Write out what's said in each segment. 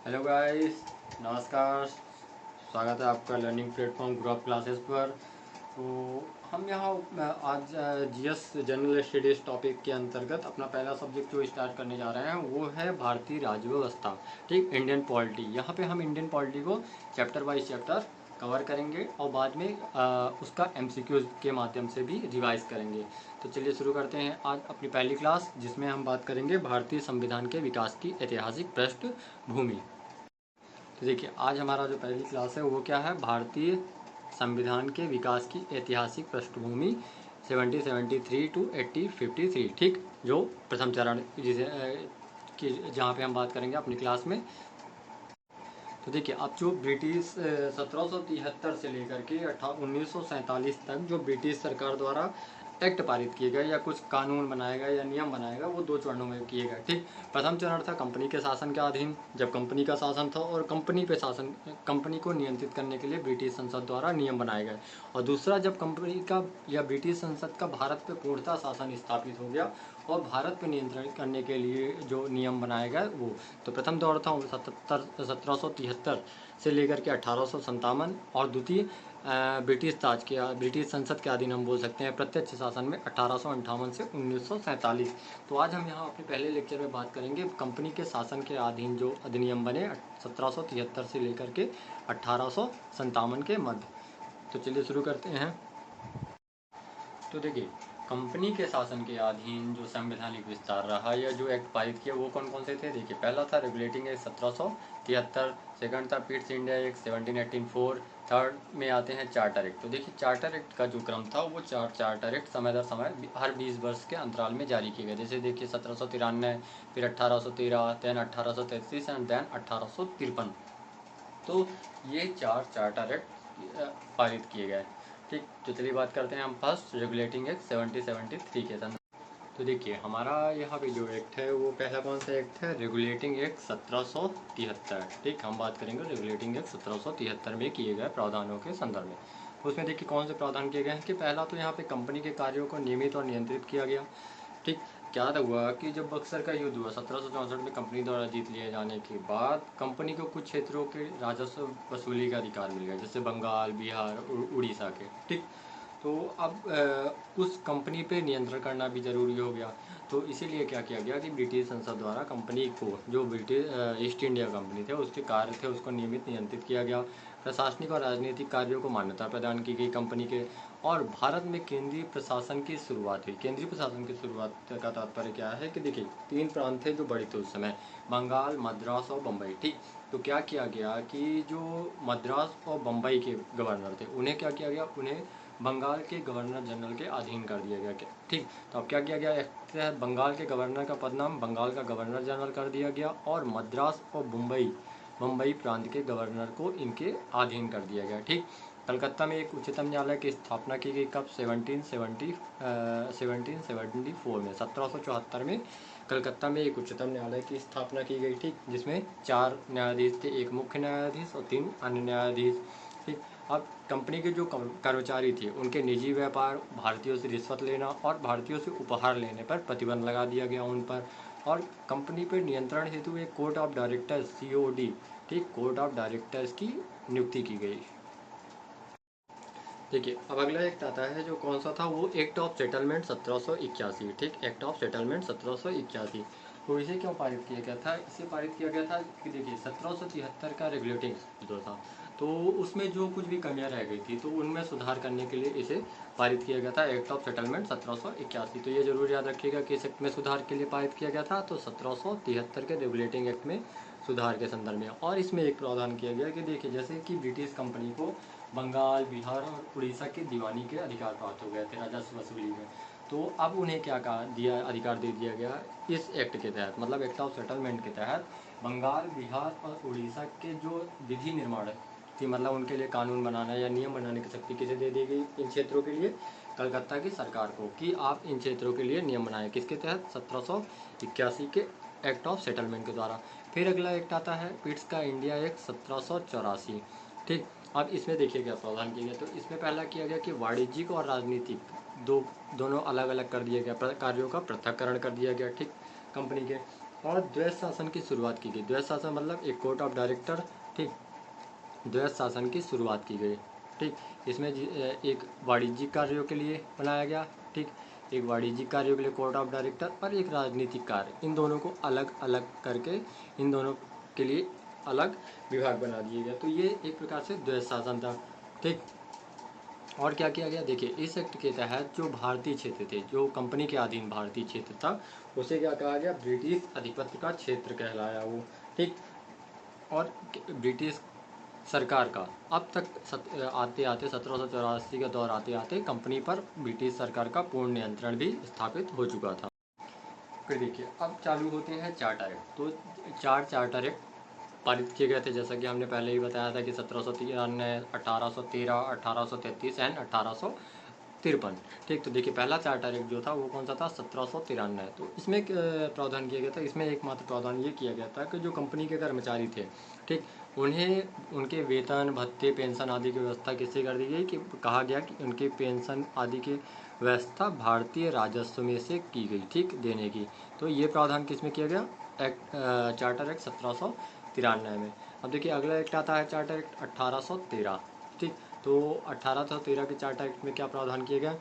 Hello guys, नमस्कार। स्वागत है आपका लर्निंग प्लेटफॉर्म ग्रुप क्लासेस पर। तो हम यहाँ आज जीएस जनरल स्टडीज़ टॉपिक के अंतर्गत अपना पहला सब्जेक्ट जो स्टार्ट करने जा रहे हैं वो है भारतीय राज्य व्यवस्था। ठीक, इंडियन पॉलिटी। यहाँ पे हम इंडियन पॉलिटी को चैप्टर बाय चैप्टर कवर करेंगे और बाद में उसका एमसीक्यूज के माध्यम से भी रिवाइज करेंगे। तो चलिए शुरू करते हैं आज अपनी पहली क्लास, जिसमें हम बात करेंगे भारतीय संविधान के विकास की ऐतिहासिक पृष्ठभूमि। तो देखिए, आज हमारा जो पहली क्लास है वो क्या है, भारतीय संविधान के विकास की ऐतिहासिक पृष्ठभूमि 1773 टू 1853। ठीक, जो प्रथम चरण जिसे कि जहाँ पे हम बात करेंगे अपनी क्लास में। तो देखिए, अब जो ब्रिटिश 1773 से लेकर के 1947 तक जो ब्रिटिश सरकार द्वारा एक्ट पारित किए गए या कुछ कानून बनाए गए या नियम बनाए गए, वो दो चरणों में किए गए। ठीक, प्रथम चरण था कंपनी के शासन के अधीन, जब कंपनी का शासन था और कंपनी को नियंत्रित करने के लिए ब्रिटिश संसद द्वारा नियम बनाए गए। और दूसरा, जब कंपनी का या ब्रिटिश संसद का भारत पे पूर्णतः शासन स्थापित हो गया और भारत पर नियंत्रण करने के लिए जो नियम बनाए गए वो। तो प्रथम दौर था 1773 से लेकर के 1857, और द्वितीय ब्रिटिश संसद के अधीन हम बोल सकते हैं प्रत्यक्ष शासन में 1858 से 1947। तो आज हम यहाँ अपने पहले लेक्चर में बात करेंगे कंपनी के शासन के अधीन जो अधिनियम बने 1773 से लेकर के 1857 के मध्य। तो चलिए शुरू करते हैं। तो देखिए, कंपनी के शासन के अधीन जो संवैधानिक विस्तार रहा या जो एक्ट पारित किया वो कौन कौन से थे। देखिए, पहला था रेगुलेटिंग एक्ट 1773, सेकंड था पिट्स इंडिया एक्ट 1784, थर्ड में आते हैं चार्टर एक्ट। तो देखिए, चार्टर एक्ट का जो क्रम था वो चार्टर एक्ट समय दर समय हर 20 वर्ष के अंतराल में जारी किए गए। जैसे देखिए 1793, फिर 1813, देन 1833 एंड देन 1853। तो ये चार चार्टर एक्ट पारित किए गए। ठीक, तो चलिए बात करते हैं हम फर्स्ट रेगुलेटिंग एक्ट 1773 के संदर्भ। तो देखिए, हमारा यहाँ पे जो एक्ट है वो पहला कौन सा एक्ट है, रेगुलेटिंग एक्ट 1773। ठीक, हम बात करेंगे रेगुलेटिंग एक्ट 1773 में किए गए प्रावधानों के संदर्भ में। उसमें देखिए कौन से प्रावधान किए गए हैं कि पहला तो यहाँ पे कंपनी के कार्यों को नियमित और नियंत्रित किया गया। ठीक, क्या हुआ कि जब बक्सर का युद्ध हुआ 1764 में कंपनी द्वारा जीत लिए जाने के बाद कंपनी को कुछ क्षेत्रों के राजस्व वसूली का अधिकार मिल गया, जैसे बंगाल, बिहार, उड़ीसा के। ठीक, तो अब उस कंपनी पे नियंत्रण करना भी ज़रूरी हो गया। तो इसीलिए क्या किया गया कि ब्रिटिश संसद द्वारा कंपनी को, जो ब्रिटिश ईस्ट इंडिया कंपनी थे उसके कार्य थे उसको नियमित नियंत्रित किया गया। प्रशासनिक और राजनीतिक कार्यों को मान्यता प्रदान की गई कंपनी के। और भारत में केंद्रीय प्रशासन की शुरुआत हुई। केंद्रीय प्रशासन की शुरुआत का तात्पर्य क्या है कि देखिए, तीन प्रांत थे जो बड़े थे उस समय, बंगाल, मद्रास और बम्बई। ठीक, तो क्या किया गया कि जो मद्रास और बम्बई के गवर्नर थे उन्हें क्या किया गया, उन्हें बंगाल के गवर्नर जनरल के अधीन कर दिया गया। ठीक, तो अब क्या किया गया, एक तहत बंगाल के गवर्नर का पद नाम बंगाल का गवर्नर जनरल कर दिया गया और मद्रास और मुंबई प्रांत के गवर्नर को इनके अधीन कर दिया गया। ठीक, कलकत्ता में एक उच्चतम न्यायालय की स्थापना की गई कब, 1774 में, 1774 में कलकत्ता में एक उच्चतम न्यायालय की स्थापना की गई। ठीक, जिसमें 4 न्यायाधीश थे, एक मुख्य न्यायाधीश और 3 अन्य न्यायाधीश। ठीक, अब कंपनी के जो कर्मचारी थे उनके निजी व्यापार, भारतीयों से रिश्वत लेना और भारतीयों से उपहार लेने पर प्रतिबंध लगा दिया गया उन पर। और कंपनी पर नियंत्रण हेतु एक कोर्ट ऑफ डायरेक्टर्स COD, ठीक, कोर्ट ऑफ डायरेक्टर्स की नियुक्ति की गई। देखिए, अब अगला एक्ट आता है जो कौन सा था, वो एक्ट ऑफ सेटलमेंट 1781। ठीक, एक्ट ऑफ सेटलमेंट 1781। तो इसे क्यों पारित किया गया था, इसे पारित किया गया था कि देखिए 1773 का रेगुलेटिंग जो था तो उसमें जो कुछ भी कमियां रह गई थी तो उनमें सुधार करने के लिए इसे पारित किया गया था, एक्ट ऑफ सेटलमेंट 1781। तो ये जरूर याद रखिएगा कि इस एक्ट में सुधार के लिए पारित किया गया था, तो 1773 के रेगुलेटिंग एक्ट में सुधार के संदर्भ में। और इसमें एक प्रावधान किया गया कि देखिए, जैसे कि ब्रिटिश कंपनी को बंगाल, बिहार और उड़ीसा के दीवानी के अधिकार प्राप्त हो गए थे राजस्व वसूली में, तो अब उन्हें क्या कहा दिया, अधिकार दे दिया गया इस एक्ट के तहत, मतलब एक्ट ऑफ सेटलमेंट के तहत बंगाल, बिहार और उड़ीसा के जो विधि निर्माण थी, मतलब उनके लिए कानून बनाना या नियम बनाने की शक्ति किसे दे दी गई इन क्षेत्रों के लिए, कलकत्ता की सरकार को, कि आप इन क्षेत्रों के लिए नियम बनाएं, किसके तहत, 1781 के एक्ट ऑफ सेटलमेंट के द्वारा। फिर अगला एक्ट आता है पिट्स का इंडिया एक्ट 1784। ठीक, अब इसमें देखिए क्या प्रावधान किया गया, तो इसमें पहला किया गया कि वाणिज्यिक और राजनीतिक दोनों अलग अलग कर दिया गया, कार्यों का पृथक्करण कर दिया गया। ठीक, कंपनी के और द्वैध शासन की शुरुआत की गई। द्वैध शासन मतलब एक कोर्ट ऑफ डायरेक्टर, ठीक, द्वैध शासन की शुरुआत की गई, ठीक। इसमें एक वाणिज्यिक कार्यों के लिए बनाया गया, ठीक, एक वाणिज्यिक कार्यों के लिए कोर्ट ऑफ डायरेक्टर और एक राजनीतिक कार्य, इन दोनों को अलग अलग करके इन दोनों के लिए अलग विभाग बना दिए गए। तो ये एक प्रकार से द्वैध शासन था, ठीक। और क्या किया गया, देखिए इस एक्ट के तहत जो भारतीय क्षेत्र थे, जो कंपनी के अधीन भारतीय क्षेत्र था, उसे क्या कहा गया, ब्रिटिश अधिपत्य का क्षेत्र कहलाया वो, ठीक। और ब्रिटिश सरकार का अब तक आते आते 1784 का दौर आते आते कंपनी पर ब्रिटिश सरकार का पूर्ण नियंत्रण भी स्थापित हो चुका था। फिर देखिए अब चालू होते हैं चार्टर एक्ट। तो चार्टर एक्ट पारित किए गए थे, जैसा कि हमने पहले ही बताया था कि 1793, 1813, 1833 एंड 1853, ठीक। तो देखिए पहला चार्टर एक्ट जो था वो कौन सा था, 1793। तो इसमें एक प्रावधान किया गया था, इसमें एकमात्र प्रावधान ये किया गया था कि जो कंपनी के कर्मचारी थे, ठीक, उन्हें उनके वेतन भत्ते पेंशन आदि की व्यवस्था किससे कर दी गई, कि कहा गया कि उनके पेंशन आदि की व्यवस्था भारतीय राजस्व में से की गई, ठीक, देने की। तो ये प्रावधान किस में किया गया, चार्टर एक्ट 1793 में। अब देखिए अगला एक्ट आता है चार्टर एक्ट 1813, ठीक। तो 1813 के चार्टर एक्ट में क्या प्रावधान किए गए,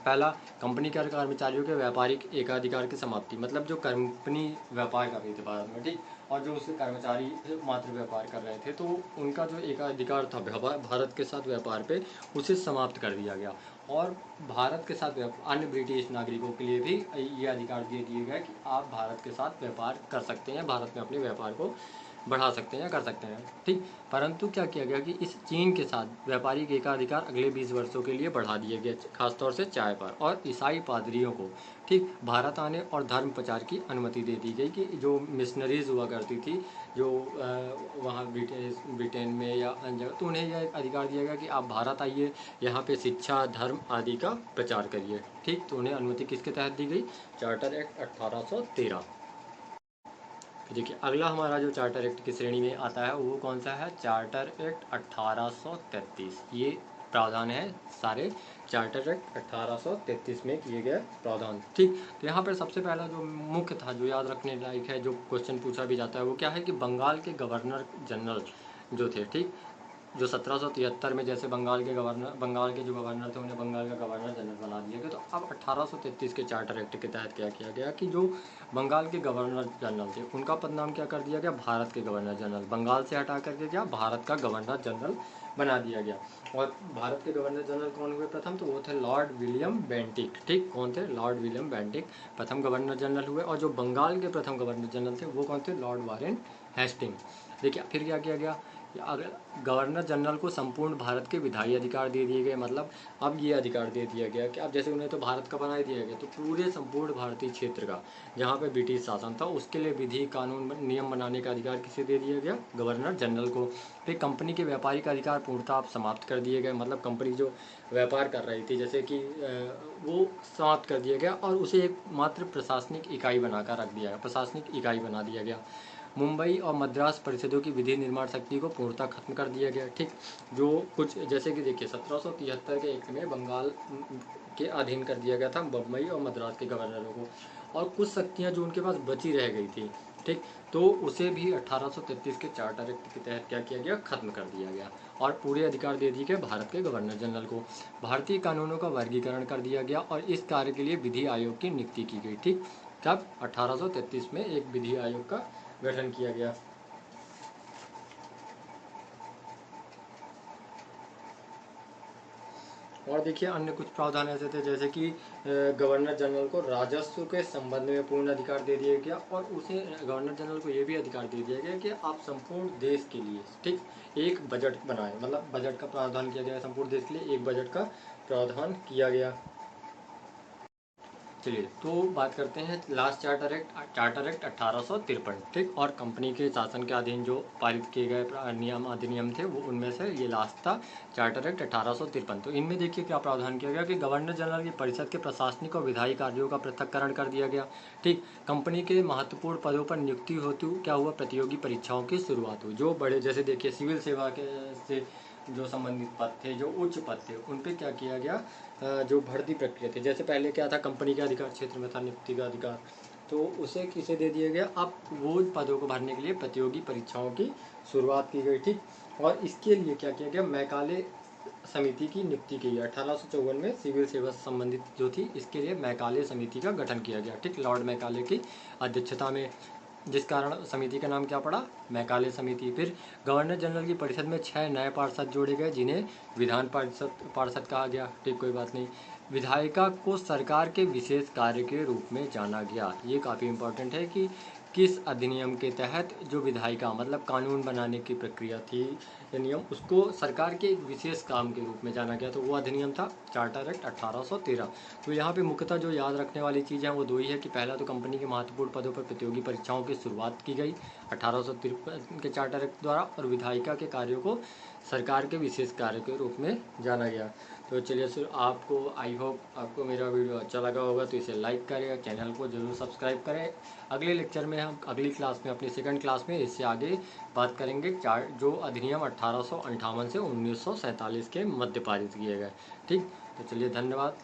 पहला, कंपनी के कर्मचारियों के व्यापारिक एकाधिकार की समाप्ति, मतलब जो कंपनी व्यापार कर रही थी भारत में, ठीक, और जो उसके कर्मचारी मात्र व्यापार कर रहे थे, तो उनका जो एकाधिकार था भारत के साथ व्यापार पे, उसे समाप्त कर दिया गया। और भारत के साथ अन्य ब्रिटिश नागरिकों के लिए भी ये अधिकार दे दिए गए कि आप भारत के साथ व्यापार कर सकते हैं, भारत में अपने व्यापार को बढ़ा सकते हैं या कर सकते हैं, ठीक। परंतु क्या किया गया कि इस चीन के साथ व्यापारिक एकाधिकार अगले 20 वर्षों के लिए बढ़ा दिए गए, खासतौर से चाय पर, और ईसाई पादरियों को, ठीक, भारत आने और धर्म प्रचार की अनुमति दे दी गई, कि जो मिशनरीज हुआ करती थी जो वहाँ ब्रिटेन में या अन्य जगह, तो उन्हें यह अधिकार दिया गया कि आप भारत आइए, यहाँ पे शिक्षा धर्म आदि का प्रचार करिए, ठीक। तो उन्हें अनुमति किसके तहत दी गई, चार्टर एक्ट 1813। देखिए अगला हमारा जो चार्टर एक्ट की श्रेणी में आता है वो कौन सा है, चार्टर एक्ट 1833। ये प्रावधान है सारे चार्टर एक्ट 1833 में किए गए प्रावधान, ठीक। तो यहाँ पर सबसे पहला जो मुख्य था, जो याद रखने लायक है, जो क्वेश्चन पूछा भी जाता है, वो क्या है कि बंगाल के गवर्नर जनरल जो थे, ठीक, जो 1773 में जैसे बंगाल के जो गवर्नर थे उन्हें बंगाल का गवर्नर जनरल बना दिया गया। तो अब 1833 के चार्टर एक्ट के तहत क्या किया गया कि जो बंगाल के गवर्नर जनरल थे उनका पद नाम क्या कर दिया गया, भारत के गवर्नर जनरल, बंगाल से हटा करके क्या भारत का गवर्नर जनरल बना दिया गया। और भारत के गवर्नर जनरल कौन हुए प्रथम, तो वो थे लॉर्ड विलियम बेंटिक, ठीक, कौन थे, लॉर्ड विलियम बेंटिक प्रथम गवर्नर जनरल हुए। और जो बंगाल के प्रथम गवर्नर जनरल थे वो कौन थे, लॉर्ड वारेन हेस्टिंग। देखिए फिर क्या किया गया, अगर गवर्नर जनरल को संपूर्ण भारत के विधायी अधिकार दे दिए गए, मतलब अब ये अधिकार दे दिया गया कि अब जैसे उन्हें तो भारत का बना ही दिया गया, तो पूरे संपूर्ण भारतीय क्षेत्र का जहाँ पे ब्रिटिश शासन था उसके लिए विधि कानून नियम बनाने का अधिकार किसे दे दिया गया, गवर्नर जनरल को। फिर कंपनी के व्यापारिक अधिकार पूर्णतः आप समाप्त कर दिए गए, मतलब कंपनी जो व्यापार कर रही थी जैसे कि वो समाप्त कर दिया गया और उसे एक मात्र प्रशासनिक इकाई बनाकर रख दिया गया, प्रशासनिक इकाई बना दिया गया। मुंबई और मद्रास परिषदों की विधि निर्माण शक्ति को पूर्णतः खत्म कर दिया गया, ठीक। जो कुछ जैसे कि देखिए 1773 के एक्ट में बंगाल के अधीन कर दिया गया था मुंबई और मद्रास के गवर्नरों को, और कुछ शक्तियां जो उनके पास बची रह गई थी, ठीक, तो उसे भी 1833 के चार्टर एक्ट के तहत क्या किया गया, खत्म कर दिया गया और पूरे अधिकार दे दिए गए भारत के गवर्नर जनरल को। भारतीय कानूनों का वर्गीकरण कर दिया गया और इस कार्य के लिए विधि आयोग की नियुक्ति की गई, ठीक। तब 1833 में एक विधि आयोग का गठन किया गया। और देखिए अन्य कुछ प्रावधान ऐसे थे जैसे कि गवर्नर जनरल को राजस्व के संबंध में पूर्ण अधिकार दे दिया गया और उसे गवर्नर जनरल को ये भी अधिकार दे दिया गया कि आप संपूर्ण देश के लिए, ठीक, एक बजट बनाएं, मतलब बजट का प्रावधान किया गया, संपूर्ण देश के लिए एक बजट का प्रावधान किया गया। चलिए तो बात करते हैं लास्ट चार्टर एक्ट 1853, ठीक। और कंपनी के शासन के अधीन जो पारित किए गए नियम अधिनियम थे वो उनमें से ये लास्ट था चार्टर एक्ट 1853। तो इनमें देखिए क्या प्रावधान किया गया कि गवर्नर जनरल की परिषद के प्रशासनिक और विधायी कार्यों का पृथक्करण कर दिया गया, ठीक। कंपनी के महत्वपूर्ण पदों पर नियुक्ति होती क्या हुआ, प्रतियोगी परीक्षाओं की शुरुआत हुई। जो बड़े जैसे देखिए सिविल सेवा के से जो संबंधित पद थे, जो उच्च पद थे, उन पर क्या किया गया, जो भर्ती प्रक्रिया थी, जैसे पहले क्या था कंपनी के अधिकार क्षेत्र में था नियुक्ति का अधिकार, तो उसे किसे दे दिया गया, अब वो पदों को भरने के लिए प्रतियोगी परीक्षाओं की शुरुआत की गई, ठीक। और इसके लिए क्या किया गया, मैकाले समिति की नियुक्ति की गई। 1854 में सिविल सेवा से संबंधित जो थी, इसके लिए मैकाले समिति का गठन किया गया, ठीक, लॉर्ड मैकाले की अध्यक्षता में, जिस कारण समिति का नाम क्या पड़ा, मैकाले समिति। फिर गवर्नर जनरल की परिषद में 6 नए पार्षद जोड़े गए, जिन्हें विधान पार्षद कहा गया, ठीक, कोई बात नहीं। विधायिका को सरकार के विशेष कार्य के रूप में जाना गया। ये काफ़ी इंपॉर्टेंट है कि किस अधिनियम के तहत जो विधायिका मतलब कानून बनाने की प्रक्रिया थी, नियम, उसको सरकार के एक विशेष काम के रूप में जाना गया, तो वो अधिनियम था चार्टर एक्ट 1813। तो यहाँ पे मुख्यतः जो याद रखने वाली चीज़ है वो दो ही है कि पहला तो कंपनी के महत्वपूर्ण पदों पर प्रतियोगी परीक्षाओं की शुरुआत की गई 1853 के चार्टर एक्ट द्वारा, और विधायिका के कार्यों को सरकार के विशेष कार्य के रूप में जाना गया। तो चलिए सर, आपको आई होप आपको मेरा वीडियो अच्छा लगा होगा, तो इसे लाइक करें, चैनल को जरूर सब्सक्राइब करें। अगले लेक्चर में हम अगली क्लास में अपनी सेकंड क्लास में इससे आगे बात करेंगे जो अधिनियम 1858 से 1947 के मध्य पारित किए गए, ठीक। तो चलिए, धन्यवाद।